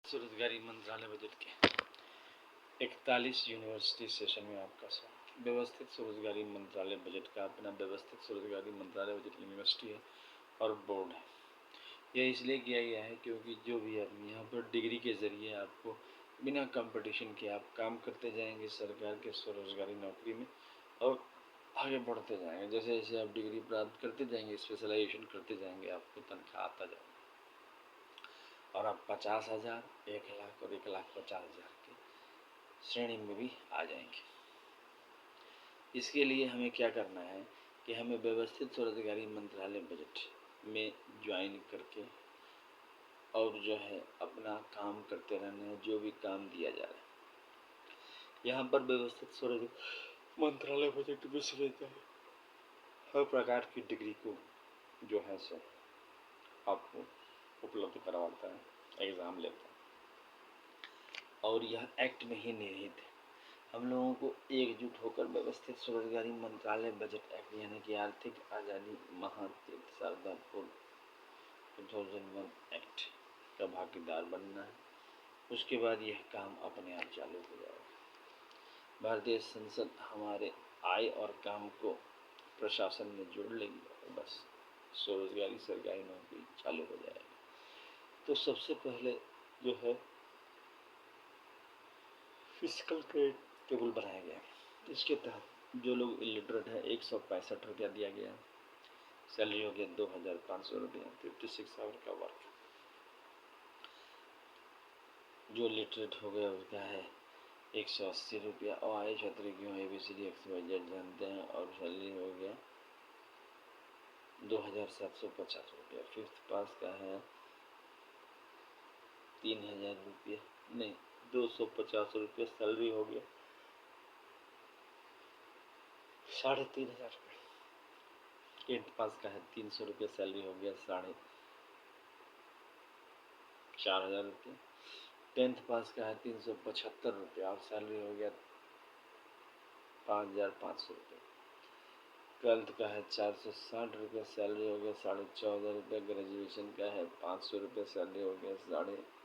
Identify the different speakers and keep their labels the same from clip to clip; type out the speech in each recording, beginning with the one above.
Speaker 1: स्वरोजगारी मंत्रालय बजट के 41 यूनिवर्सिटी सेशन में आपका स्वागत। व्यवस्थित स्वरोजगारी मंत्रालय बजट का अपना व्यवस्थित स्वरोजगारी मंत्रालय बजट यूनिवर्सिटी है और बोर्ड है। यह इसलिए किया गया है क्योंकि जो भी आदमी यहाँ पर डिग्री के ज़रिए आपको बिना कंपटीशन के आप काम करते जाएंगे सरकार के स्वरोजगारी नौकरी में और आगे बढ़ते जाएंगे। जैसे जैसे आप डिग्री प्राप्त करते जाएंगे, स्पेशलाइजेशन करते जाएंगे, आपको तनख्वाह आता जाएगा और आप 50,000, 1,00,000 और 1,50,000 की श्रेणी में भी आ जाएंगे। इसके लिए हमें क्या करना है कि हमें व्यवस्थित स्वरोजगारी मंत्रालय बजट में ज्वाइन करके और जो है अपना काम करते रहना है। जो भी काम दिया जा रहा है यहाँ पर व्यवस्थित स्वरोजगार मंत्रालय बजट विश्वविद्यालय हर प्रकार की डिग्री को जो है सो आपको उपलब्ध करवाता है, एग्ज़ाम लेता है और यह एक्ट में ही निहित है। हम लोगों को एकजुट होकर व्यवस्थित स्वरोजगारी मंत्रालय बजट एक्ट यानी कि आर्थिक आज़ादी महातीर्थ शारदा पूर्व 2001 एक्ट का भागीदार बनना है। उसके बाद यह काम अपने आप चालू हो जाएगा। भारतीय संसद हमारे आय और काम को प्रशासन में जोड़ लेगी और बस स्वरोजगारी सरकारी नौकरी चालू हो जाएगी। तो सबसे पहले जो है फिजिकल क्रेडिट टेबल बनाया गया। इसके तहत जो लोग इलिटरेट है 165 रुपया दिया गया। सैलरी हो गया 2,500 रुपया, 56 आवर का वर्क। जो लिटरेट हो गया उसका है 180 रुपया और आए छात्र क्यों ABCD XYZ जानते हैं और सैलरी हो गया 2,750 रुपया। फिफ्थ पास का है 3,000 रुपया, नहीं 250 रुपया सैलरी हो गया 3,500 रुपये। 8th पास का है 300 रुपया, सैलरी हो गया 4,500 रुपये। 10th पास का है 375 रुपया और सैलरी हो गया 5,500 रुपये। 12th का है 460 रुपया, सैलरी हो गया 14,500 रुपये। ग्रेजुएशन का है 500 रुपये, सैलरी हो गया 8,500 रुपये,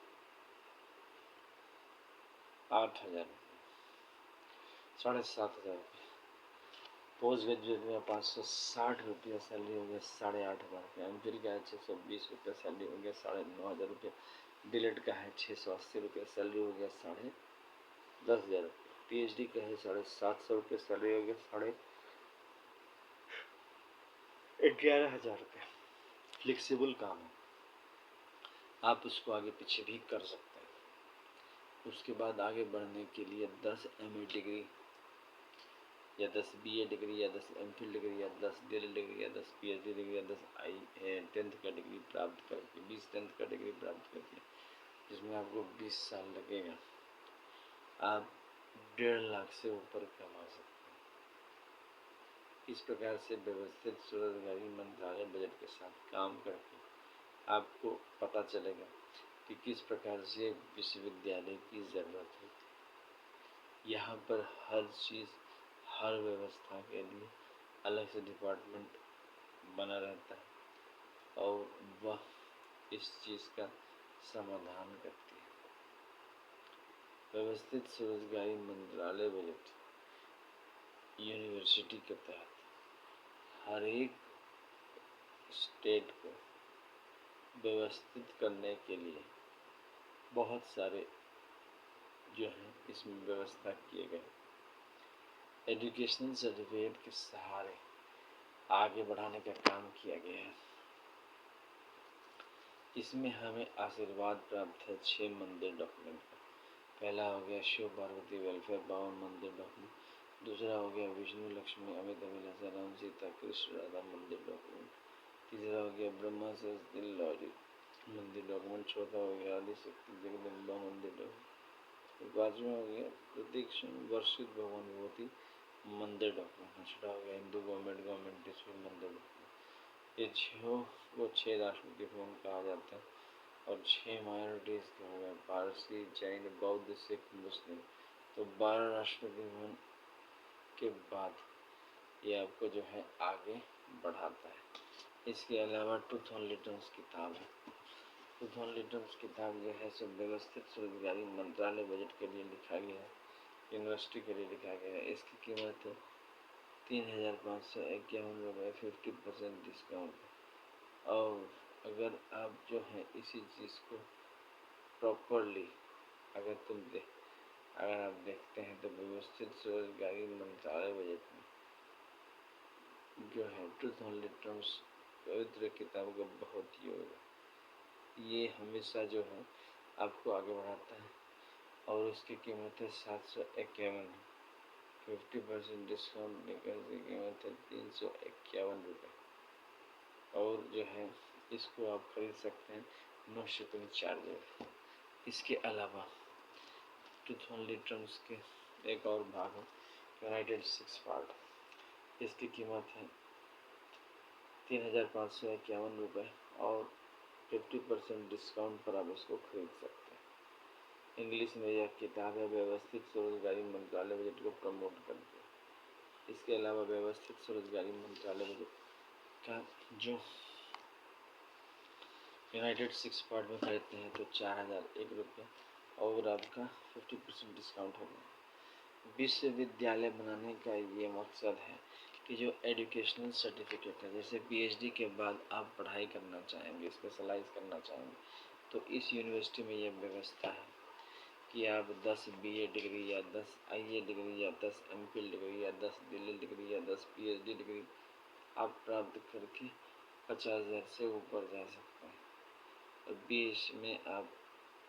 Speaker 1: 7,500 रुपये। पोस्ट ग्रेजुएट में 560 रुपया, सैलरी हो गया 8,500 रुपये। एमफिल का है 620 रुपया, सैलरी हो गया 9,500 रुपये। डीलेट का है 680 रुपये, सैलरी हो गया 10,500 रुपये। PhD का है 750 रुपये, सैलरी हो गया 11,500 रुपये। फ्लेक्सिबल काम है, आप उसको आगे पीछे भी कर सकते हैं। उसके बाद आगे बढ़ने के लिए 10 MA डिग्री या 10 BA डिग्री या 10 MPhil डिग्री या 10 DL डिग्री या 10 PhD डिग्री या 10 10th का डिग्री प्राप्त करके 20 10th का डिग्री प्राप्त करके जिसमें आपको 20 साल लगेगा, आप 1.5 लाख से ऊपर कमा सकते हैं। इस प्रकार से व्यवस्थित स्वरोजगारी मंत्रालय बजट के साथ काम करके आपको पता चलेगा कि किस प्रकार से विश्वविद्यालय की ज़रूरत है। यहाँ पर हर चीज़, हर व्यवस्था के लिए अलग से डिपार्टमेंट बना रहता है और वह इस चीज़ का समाधान करती है। व्यवस्थित स्वरोजगारी मंत्रालय बजट यूनिवर्सिटी के तहत हर एक स्टेट को व्यवस्थित करने के लिए बहुत सारे जो हैं इसमें व्यवस्था किए गए। एजुकेशनल सर्टिफिकेट के सहारे आगे बढ़ाने का काम किया गया है। इसमें हमें आशीर्वाद प्राप्त है 6 मंदिर डॉक्यूमेंट का। पहला हो गया शिव पार्वती वेलफेयर 52 मंदिर डॉक्यूमेंट। दूसरा हो गया विष्णु लक्ष्मी अमित अभिलाषा राम सीता कृष्ण राधा मंदिर डॉक्यूमेंट। तीसरा हो गया ब्रह्मा सरस्वती लॉजिक मंदिर डॉक्यूमेंट। चौथा हो गया आदिशक्ति जगदम्बा मंदिर डॉक्यूमेंट। पाँचवा हो गया प्रतीक वर्षित भगवान विभूति मंदिर डॉक्यूमेंट। छठा हो गया हिंदू गवर्नमेंट स्कूल मंदिर डॉक्यूमेंट। ये 6 राष्ट्रपति भवन कहा जाता है और 6 माइनॉरिटीज़ के हो गए पारसी, जैन, बौद्ध, सिख, मुस्लिम। तो 12 राष्ट्रपति भवन के बाद ये आपको जो है आगे बढ़ाता है। इसके अलावा ट्रूथ ऑन रिटर्न्स किताब है, टूथन रिटर्न्स किताब जो है सो व्यवस्थित स्वरोजगारी मंत्रालय बजट के लिए लिखा गया है, यूनिवर्सिटी के लिए लिखा गया है। इसकी कीमत 3,551 रुपये 50% डिस्काउंट। और अगर आप जो है इसी चीज़ को प्रॉपरली अगर आप देखते हैं तो व्यवस्थित स्वरोजगारी मंत्रालय बजट में जो है ट्रूथ ओनली टर्म्स पवित्र किताब का बहुत योग है। ये हमेशा जो है आपको आगे बढ़ाता है और उसकी कीमत है 751, 50% डिस्काउंट निकल की कीमत है 351 रुपये। और जो है इसको आप खरीद सकते हैं नो शिपिंग चार्जेस। इसके अलावा ट्रूथ ओनली टर्म्स के एक और भाग है यूनाइटेड 6 पार्ट। इसकी कीमत है 3,551 रुपये और 50% डिस्काउंट पर आप इसको खरीद सकते हैं। इंग्लिश में यह किताब है व्यवस्थित स्वरोजगारी मंत्रालय बजट को प्रमोट करती है। इसके अलावा व्यवस्थित स्वरोजगारी मंत्रालय बजट का जो यूनाइटेड 6 पार्ट में खरीदते हैं तो 4,001 रुपये और आपका 50% डिस्काउंट होगा। विश्वविद्यालय बनाने का ये मकसद है कि जो एजुकेशनल सर्टिफिकेट है, जैसे पीएचडी के बाद आप पढ़ाई करना चाहेंगे, स्पेशलाइज करना चाहेंगे, तो इस यूनिवर्सिटी में यह व्यवस्था है कि आप 10 बीए डिग्री या 10 आईए डिग्री या 10 एमफिल डिग्री या 10 डीलिट डिग्री या 10 पीएचडी डिग्री आप प्राप्त करके 50,000 से ऊपर जा सकते हैं। और 20 में आप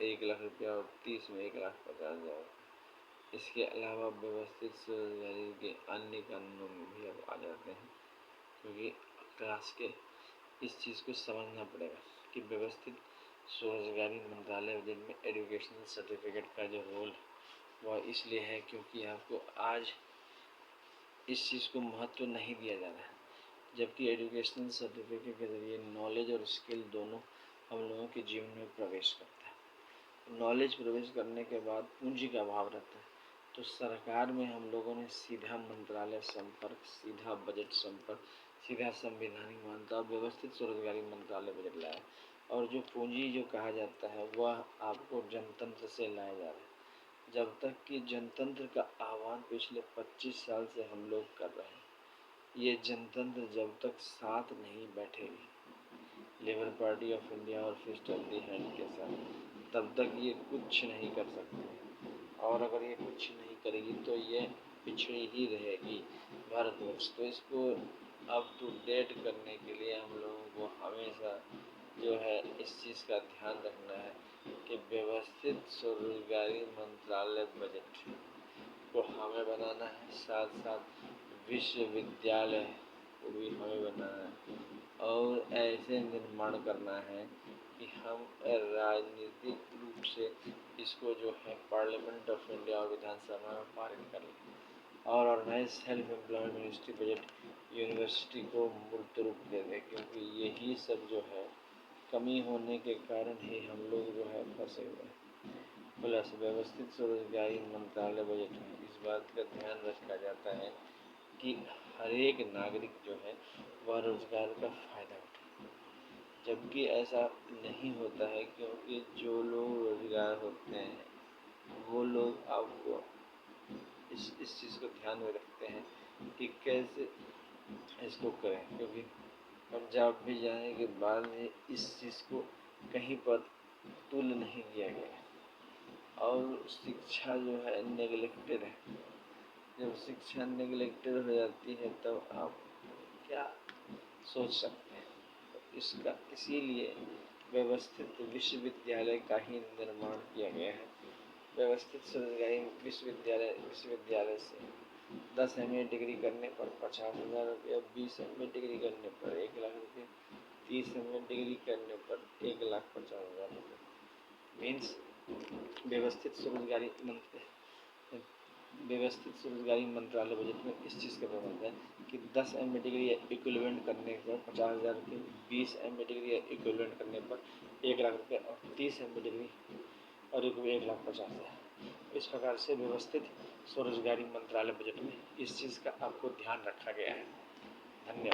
Speaker 1: 1 लाख रुपया और 30 में 1,50,000। इसके अलावा व्यवस्थित स्वरोजगारी के अन्य कानूनों में भी अब आ जाते हैं, क्योंकि क्लास के इस चीज़ को समझना पड़ेगा कि व्यवस्थित स्वरोजगारी मंत्रालय बजट में एजुकेशनल सर्टिफिकेट का जो रोल वह इसलिए है क्योंकि आपको आज इस चीज़ को महत्व नहीं दिया जा रहा है, जबकि एजुकेशनल सर्टिफिकेट के ज़रिए नॉलेज और स्किल दोनों हम लोगों के जीवन में प्रवेश करता है। नॉलेज प्रवेश करने के बाद पूंजी का अभाव रहता है, तो सरकार में हम लोगों ने सीधा मंत्रालय संपर्क, सीधा बजट संपर्क, सीधा संवैधानिक मान्यता और व्यवस्थित स्वरोजगारी मंत्रालय बजट लाया। और जो पूंजी जो कहा जाता है वह आपको जनतंत्र से लाया जा रहा है। जब तक कि जनतंत्र का आह्वान पिछले 25 साल से हम लोग कर रहे हैं, ये जनतंत्र जब तक साथ नहीं बैठेगी लेबर पार्टी ऑफ इंडिया और फिस्ट ऑफ दी हैंड के साथ, तब तक ये कुछ नहीं कर सकती। और अगर ये कुछ नहीं करेगी तो ये पिछड़ी ही रहेगी भारतवर्ष। तो इसको अप टू डेट करने के लिए हम लोगों को हमेशा जो है इस चीज़ का ध्यान रखना है कि व्यवस्थित स्वरोजगारी मंत्रालय बजट को हमें बनाना है, साथ साथ विश्वविद्यालय को भी हमें बनाना है और ऐसे निर्माण करना है कि हम राजनीतिक रूप से इसको जो है पार्लियामेंट ऑफ इंडिया और विधानसभा में पारित कर लें और organise self employment ministry budget university को मूर्त रूप दे दें, क्योंकि यही सब जो है कमी होने के कारण ही हम लोग जो है फंसे हुए हैं। प्लस व्यवस्थित स्वरोजगारी मंत्रालय बजट में इस बात का ध्यान रखा जाता है कि हर एक नागरिक जो है वह रोजगार का फायदा उठाए, जबकि ऐसा नहीं होता है, क्योंकि जो लोग रोजगार होते हैं वो लोग आपको इस चीज़ को ध्यान में रखते हैं कि कैसे इसको करें, क्योंकि पंजाब भी जाने के बाद में इस चीज़ को कहीं पर तुल्य नहीं किया गया और शिक्षा जो है नेगलेक्टेड है। जब शिक्षा नेगलेक्टेड हो जाती है तब आप क्या सोच सकते हैं। तो इसका इसीलिए व्यवस्थित विश्वविद्यालय का ही निर्माण किया गया है। व्यवस्थित स्वरोजगारी विश्वविद्यालय से 10 MA डिग्री करने पर 50,000 रुपये, 20 MA डिग्री करने पर 1 लाख रुपये, 30 MA डिग्री करने पर 1,50,000 रुपये। मीन्स व्यवस्थित स्वरोजगारी मंत्रालय बजट में इस चीज़ का प्रबंध है कि 10 MA डिग्री इक्विवेलेंट करने पर 50,000 रुपये, 20 MA डिग्री इक्विवेलेंट करने पर 1 लाख रुपये और 30 MA डिग्री और 1,50,000। इस प्रकार से व्यवस्थित स्वरोजगारी मंत्रालय बजट में इस चीज़ का आपको ध्यान रखा गया है। धन्यवाद।